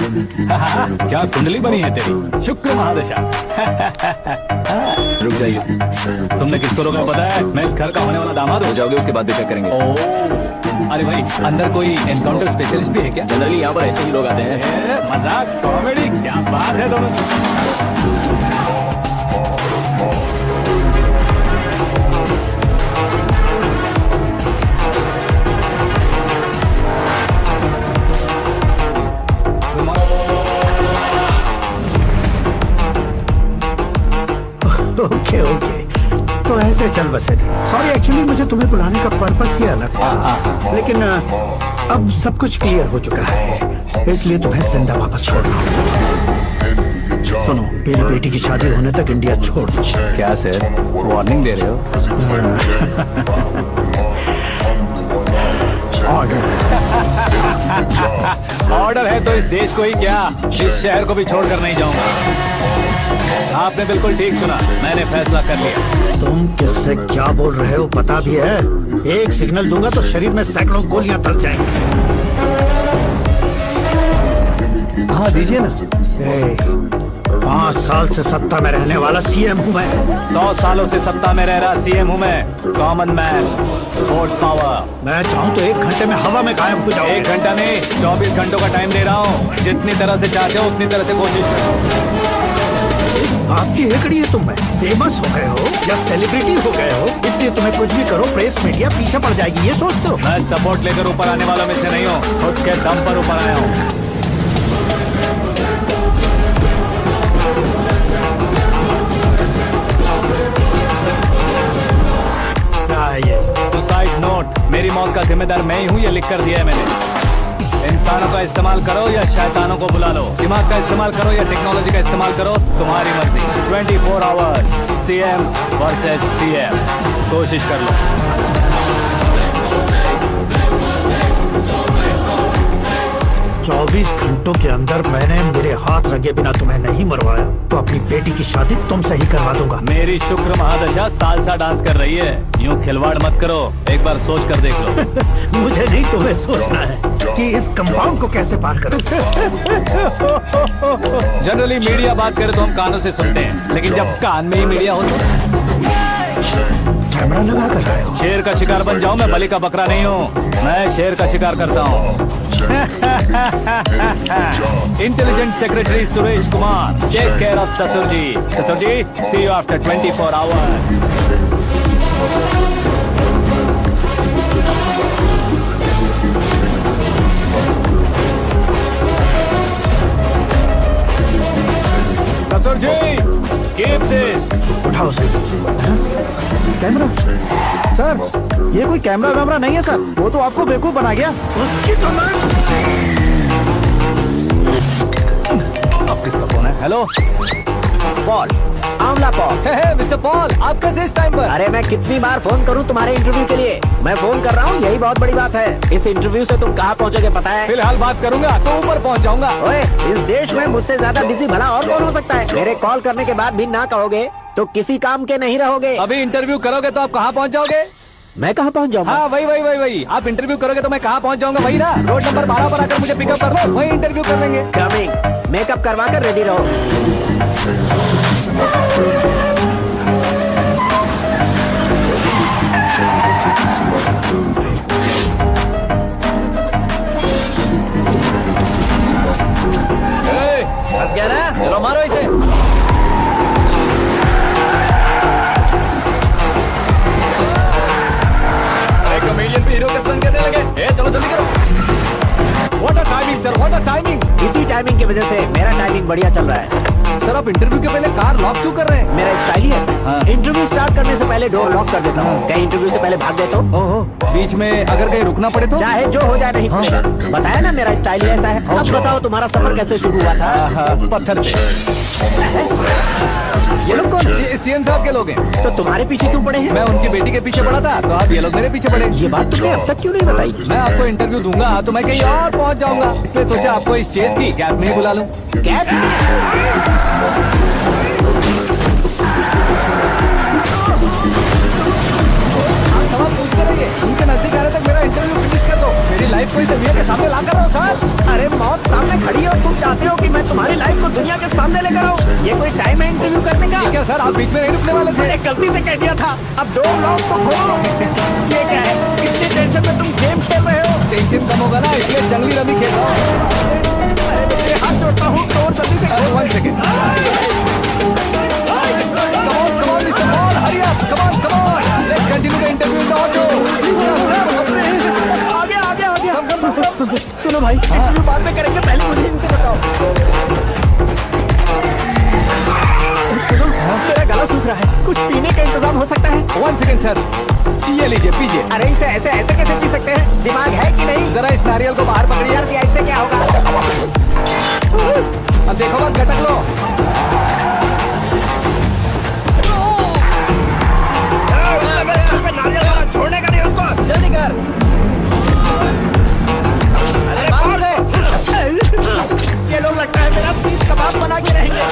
क्या कुंडली बनी है तेरी, शुक्र महादशा। रुक जाइए। तुमने किसको रोका पता है? मैं इस घर का होने वाला दामाद हो हूँ। जाओगे उसके बाद भी चेक करेंगे। अरे भाई, अंदर कोई एनकाउंटर स्पेशलिस्ट भी है क्या? जनरली यहाँ पर ऐसे ही लोग आते हैं। मजाक, कॉमेडी, क्या बात है दोनों। ओके ओके, तो ऐसे चल बसे थे। सॉरी, एक्चुअली मुझे तुम्हें बुलाने का पर्पस ही अलग था, लेकिन अब सब कुछ क्लियर हो चुका है, इसलिए तुम्हें जिंदा वापस छोड़ रहा हूँ। सुनो, मेरी बेटी की शादी होने तक इंडिया छोड़ दो। क्या सर, वार्निंग दे रहे हो? ऑर्डर। ऑर्डर है तो इस देश को ही क्या, इस शहर को भी छोड़कर नहीं जाऊंगा। आपने बिल्कुल ठीक सुना, मैंने फैसला कर लिया। तुम किससे क्या बोल रहे हो पता भी है? एक सिग्नल दूंगा तो शरीर में सैकड़ों गोलियां धस जाएंगी। हाँ दीजिए ना। 5 साल से सत्ता में रहने वाला सीएम हूँ मैं। 100 सालों से सत्ता में रह रहा सीएम हूँ मैं। Common man, vote power. मैं चाहूँ तो 1 घंटे में हवा में गायब हो जाऊँ। 1 घंटा नहीं, 24 घंटों का टाइम दे रहा हूँ। जितनी तरह से चाहते हो उतनी तरह से कोशिश करो। आपकी हेकड़ी है, तुम में फेमस हो गए हो या सेलिब्रिटी हो गए हो, इसलिए तुम्हें कुछ भी करो प्रेस मीडिया पीछे पड़ जाएगी, ये सोचते हो? मैं सपोर्ट लेकर ऊपर आने वालों में से नहीं हूँ, खुद के दम पर ऊपर आया हूँ। सुसाइड नोट, मेरी मौत का जिम्मेदार मैं ही हूँ, ये लिख कर दिया है मैंने। इंसानों का इस्तेमाल करो या शैतानों को बुला लो, दिमाग का इस्तेमाल करो या टेक्नोलॉजी का इस्तेमाल करो, तुम्हारी मर्जी। 24 आवर्स सीएम वर्सेस सीएम, कोशिश कर लो। 24 घंटों के अंदर मैंने मेरे हाथ रंगे बिना तुम्हें नहीं मरवाया तो अपनी बेटी की शादी तुमसे ही करवा दूंगा। मेरी शुक्र महादशा सालसा डांस कर रही है, यूं खिलवाड़ मत करो, एक बार सोच कर देख लो। मुझे नहीं, तुम्हें सोचना है कि इस कंपाउंड को कैसे पार करूं। जनरली मीडिया बात करे तो हम कानों से सुनते हैं, लेकिन जब कान में ही मीडिया हो तो कैमरा लगा कर रहे हो। शेर का शिकार बन जाऊं, मैं बलि का बकरा नहीं हूँ, मैं शेर का शिकार करता हूँ। Intelligent secretary Suresh Kumar, take care of ससुर जी। ससुर जी, सी यू आफ्टर 24 आवर्स। ससुर जी, कीप दिस। उठाओ कैमरा। सर, ये कोई कैमरा वैमरा नहीं है सर, वो तो आपको बेवकूफ बना गया। उसकी तो मैं... अब किसका फोन है? Hello Paul, Amla Paul. Mister Paul, आप कैसे इस टाइम पर? अरे मैं कितनी बार फोन करूं तुम्हारे इंटरव्यू के लिए? मैं फोन कर रहा हूं, यही बहुत बड़ी बात है। इस इंटरव्यू से तुम कहां पहुंचोगे पता है? फिलहाल बात करूंगा तो ऊपर पहुंच जाऊंगा। ओए, इस देश में मुझसे ज्यादा बिजी भला और कौन हो सकता है? मेरे कॉल करने के बाद भी ना कहोगे तो किसी काम के नहीं रहोगे। अभी इंटरव्यू करोगे तो आप कहाँ पहुँच जाओगे? मैं कहाँ पहुँच जाऊंगा? हाँ वही। आप इंटरव्यू करोगे तो मैं कहाँ पहुँच जाऊंगा? वही ना, रोड नंबर 12 पर आकर मुझे पिकअप कर लो, वही इंटरव्यू कर लेंगे। कमिंग। मेकअप करवा कर रेडी रहो। फंस गया ना, चलो मारो इसे। कॉमेडियन भी हीरो के संग करने लगे। चलो जल्दी करो। What a timing sir, what a timing. इसी टाइमिंग की वजह से मेरा टाइमिंग बढ़िया चल रहा है। सर, आप इंटरव्यू के पहले कार लॉक क्यों कर रहे हैं? मेरा स्टाइल ही ऐसा है। हाँ। इंटरव्यू स्टार्ट करने से पहले डोर लॉक कर देता हूँ। कहीं इंटरव्यू से पहले भाग गए तो? ओहो, बीच में अगर कहीं रुकना पड़े तो? चाहे जो हो जाए नहीं खुलेगा। बताया ना मेरा स्टाइल ही ऐसा है। अब बताओ तुम्हारा सफर कैसे शुरू हुआ था? पत्थर से। ये लोग कौन है? ये सीएम साहब के लोग हैं। तो तुम्हारे पीछे क्यों पड़े हैं? मैं उनकी बेटी के पीछे पड़ा था, तो आप ये लोग मेरे पीछे पड़े। ये बात तुमने अब तक क्यों नहीं बताई? मैं आपको इंटरव्यू दूंगा तो मैं कहीं और पहुंच जाऊंगा, इसलिए सोचा आपको इस चेस की कैब में ही बुला लूं। कैब? आप सवाल पूछते रहिए, उनके नजदीक आने तक मेरा इंटरव्यू फिनिश कर दो। मेरी लाइफ को इस दुनिया के सामने ला कर रहा हूँ सर। अरे मौत सामने खड़ी है और तुम चाहते हो कि मैं तुम्हारी लाइफ को दुनिया के सामने लेकर आऊं? ये कोई टाइम है इंटरव्यू करने का? क्या सर, आप बीच में नहीं रुकने वाले थे? मैंने गलती से कह दिया था। अब 2 ब्लॉक तो खोलो। ये क्या है? कितनी टेंशन में तुम गेम खेल रहे हो? टेंशन कम होगा ना, इसलिए जंगली रमी खेल रहा हूँ। अरे मैं तेरे हाथ जोड़ता हूँ, तो और जल्दी से खोलो। 1 second. Come on, Mr. Paul, hurry up. Come on. Let's continue the interview in the auto. आ गया। सुनो भाई, इंटरव्यू बाद में करेंगे, पहले मुझे इनसे बताओ। सुनो, मेरा गला सूख रहा है, कुछ पीने का इंतजाम हो सकता है? 1 सेकेंड सर, ये लीजिए पीजिए। अरे इसे ऐसे कैसे पी सकते हैं? दिमाग है कि नहीं? जरा इस नारियल को बाहर पकड़िए। यार ऐसे क्या होगा? अब देखो मत, गटक लो। छोड़ने का नहीं उसको, जल्दी कर। अरे बाहर से। ये लोग लगता है मेरा सीख कबाब बना के रहेंगे।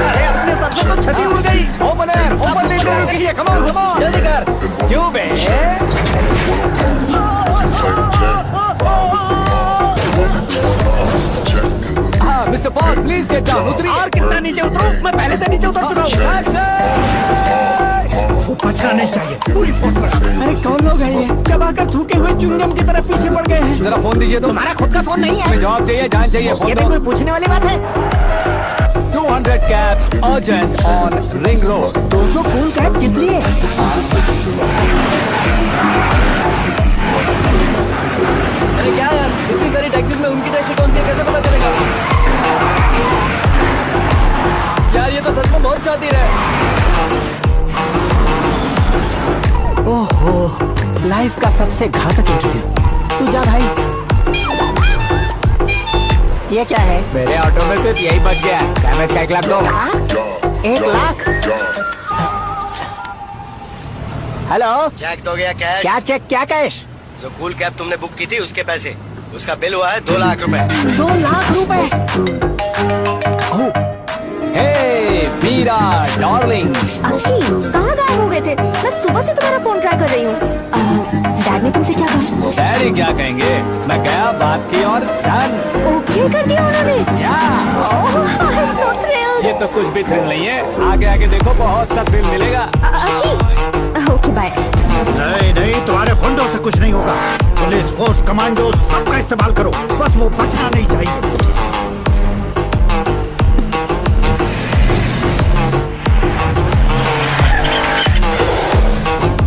अरे अपने सबसे तो छठी उड़ गई। ओपन इंटरव्यू कीजिए। कम ऑन जल्दी कर। क्यों बे? हाँ mister Paul, please get down. उतरिए। और कितना नीचे उतरूं? मैं पहले से नीचे उतर चुका हूँ। वो बचना नहीं चाहिए, पूरी फोर्स लगा। अरे कौन लोग हैं ये? चबाकर थूके हुए चुंगम की तरफ पीछे पड़ गए हैं। जरा फोन दीजिए। तो तुम्हारा खुद का फोन नहीं है? हमें जवाब चाहिए, जान चाहिए। ये फोन भी दो। कोई पूछने वाली बात है? 200 cabs urgent on Ring Road. 200 cool cab किस लिए? अरे क्या यार, इतनी सारी टैक्सीज में उनकी टैक्सी कौन सी है, कैसे पता चलेगा? यार ये तो सच में बहुत शातिर है। ओहो, लाइफ का सबसे घातक इंटरव्यू। तू जा भाई। ये क्या है? मेरे ऑटो में सिर्फ यही बच गया। डैमेज का 1 लाख दो। 1 लाख? हेलो, चेक तो गया कैश। क्या चेक, क्या कैश? जो कूल कैब तुमने बुक की थी उसके पैसे, उसका बिल हुआ है 2 लाख रुपए। 2 लाख रुपए? हे मीरा डार्लिंग। अक्की, कहाँ गायब हो गए थे? मैं सुबह से तुम्हारा फोन ट्राई कर रही हूँ। डैड ने तुमसे क्या कहा? डैडी क्या कहेंगे, मैं गया, बात की और डन। ओके कर दिया उन्होंने? I'm so thrilled. ये तो कुछ भी थ्रिल नहीं है, आगे आगे देखो बहुत सा थ्रिल मिलेगा। अक्की, ओके बाय। नहीं, तुम्हारे फंडों से कुछ नहीं होगा। पुलिस फोर्स, कमांडो, सबका इस्तेमाल करो, बस वो बचना नहीं चाहिए।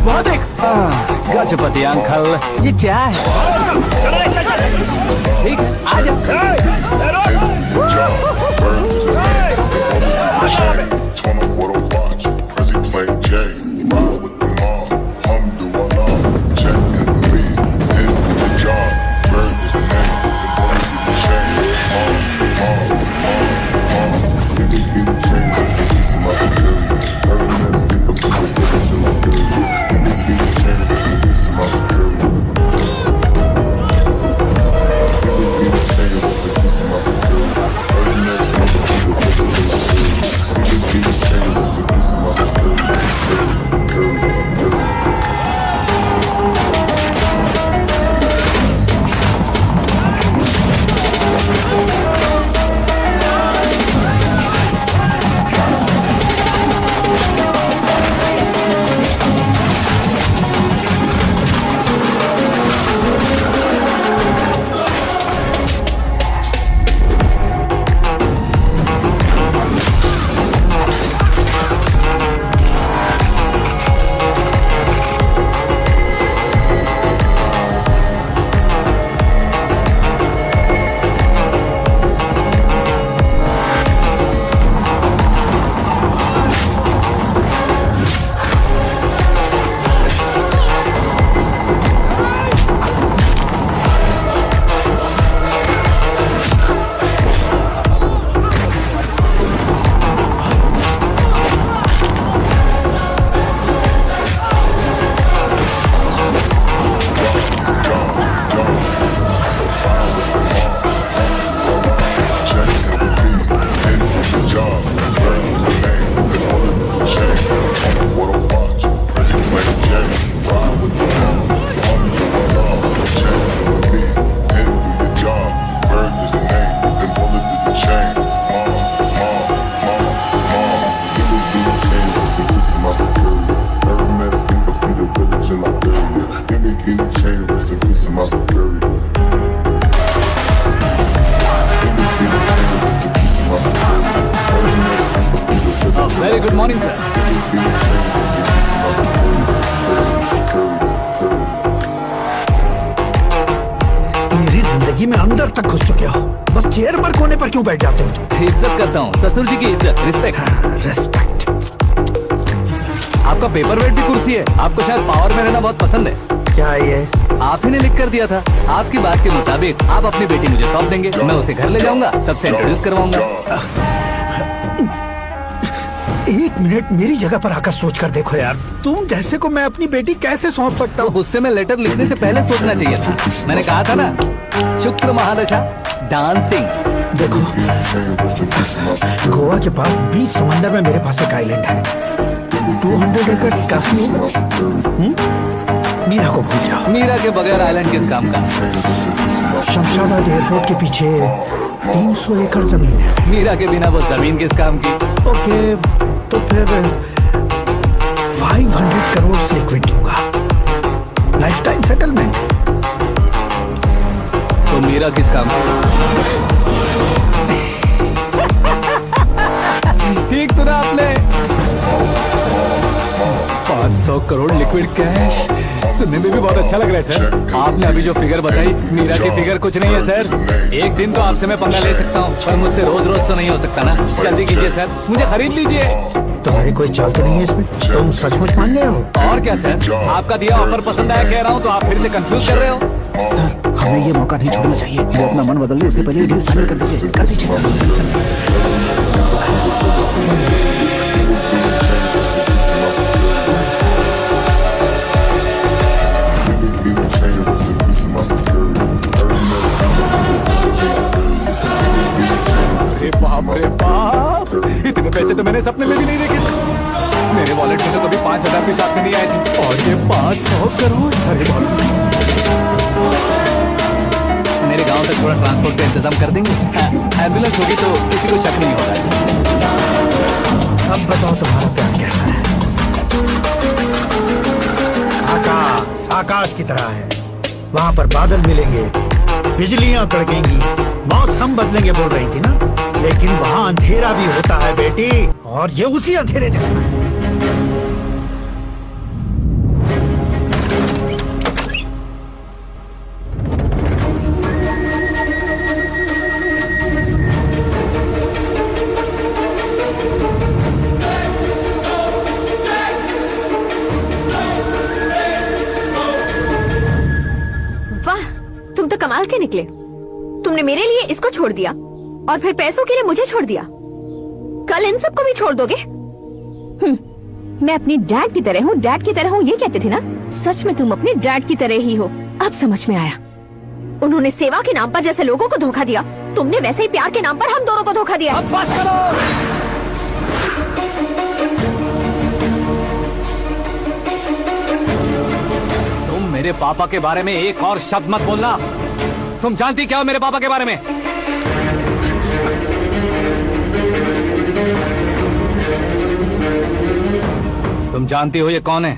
वहाँ देख। गजपति अंकल, ये क्या है? ठीक, आ Turn off what I watch. Prezi playing J. Ride with the mob. Alhamdulillah. Check in the lead. Hit with the job. Bird is the name. The boy is the chain. Give me chain. That's the piece of my security. Every man sleep up to the finish of my security. Give me chain. That's the piece of my security. Give me chain. That's the piece of my security. Every man sleep up to the finish of my security. Any chain, rest in peace to my security. Very good morning sir. मेरी जिंदगी में अंदर तक घुस चुके हो, बस chair पर कोने पर क्यों बैठ जाते हो तुम? इज्जत करता हूँ, ससुर जी की इज्जत, रिस्पेक्ट। रेस्पेक्ट। आपका पेपर वेट भी कुर्सी है। आपको शायद पावर में रहना बहुत पसंद है। क्या ये? आप ही ने लिख कर दिया था। आपकी बात के मुताबिक आप अपनी बेटी मुझे सौंप देंगे, मैं उसे घर ले जाऊंगा, सबसे इंट्रोड्यूस करवाऊंगा। एक मिनट मेरी जगह पर आकर सोच कर देखो यार, तुम जैसे को मैं अपनी बेटी कैसे सौंप सकता तो हूँ? गुस्से में लेटर लिखने से पहले सोचना चाहिए था। मैंने कहा था ना, शुक्र महादशा डांसिंग। देखो, गोवा के पास बीच समंदर में मेरे पास एक आइलैंड है। 200 एकर्स काफी होगा। मीरा को भूल जाओ। मीरा के बगैर आइलैंड किस काम का? शमशाबाद एयरपोर्ट के पीछे 300 एकड़ जमीन है। मीरा के बिना वो जमीन किस काम की? ओके, तो फिर 500 करोड़ से लिक्विड दूंगा, लाइफ टाइम सेटलमेंट। तो मीरा किस काम की? ठीक सुना आपने, 500 करोड़ लिक्विड कैश। सुनने में भी बहुत अच्छा लग रहा है सर। आपने अभी जो फिगर बताई, मीरा की फिगर कुछ नहीं है सर। एक दिन तो आपसे मैं पंगा ले सकता हूँ, पर मुझसे रोज रोज तो नहीं हो सकता ना। जल्दी कीजिए सर, मुझे खरीद लीजिए। तुम्हारी कोई चाल तो नहीं है इसमें? तुम सचमुच मान गए हो? और क्या सर, आपका दिया ऑफर पसंद आया कह रहा हूँ, तो आप फिर से कंफ्यूज कर रहे हो। सर, हमें ये मौका नहीं छोड़ना चाहिए। वो अपना मन बदल ले, उससे पहले डील फाइनल कर दीजिए सर। बाप रे बाप, इतने पैसे तो मैंने सपने में भी नहीं देखे थे। मेरे वॉलेट में तो कभी 5,000 भी साथ में नहीं आए थे, और ये 500 करोड़। अरे बाप, मेरे गांव तक थोड़ा ट्रांसपोर्ट का इंतजाम कर देंगे? एम्बुलेंस होगी तो किसी को शक नहीं होगा। अब बताओ तुम्हारा प्यार कैसा है? आकाश आकाश की तरह है, वहाँ पर बादल मिलेंगे, बिजलियां कड़केंगी, मौसम बदलेंगे बोल रही थी ना, लेकिन वहाँ अंधेरा भी होता है बेटी, और ये उसी अंधेरे जैसा है। वाह, तुम तो कमाल के निकले। तुमने मेरे लिए इसको छोड़ दिया और फिर पैसों के लिए मुझे छोड़ दिया। कल इन सबको भी छोड़ दोगे? मैं अपनी डैड की तरह हूँ, डैड की तरह हूँ, ये कहते थे ना। सच में तुम अपने डैड की तरह ही हो। अब समझ में आया। उन्होंने सेवा के नाम पर जैसे लोगों को धोखा दिया, तुमने वैसे ही प्यार के नाम पर हम दोनों को धोखा दिया। अब बस करो। तुम मेरे पापा के बारे में एक और शब्द मत बोलना। तुम जानती क्या हो मेरे पापा के बारे में? तुम जानती हो ये कौन है?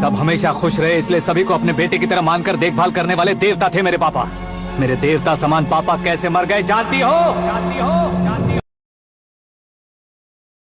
सब हमेशा खुश रहे, इसलिए सभी को अपने बेटे की तरह मानकर देखभाल करने वाले देवता थे मेरे पापा। मेरे देवता समान पापा कैसे मर गए जानती हो? जानती हो? जानती हो?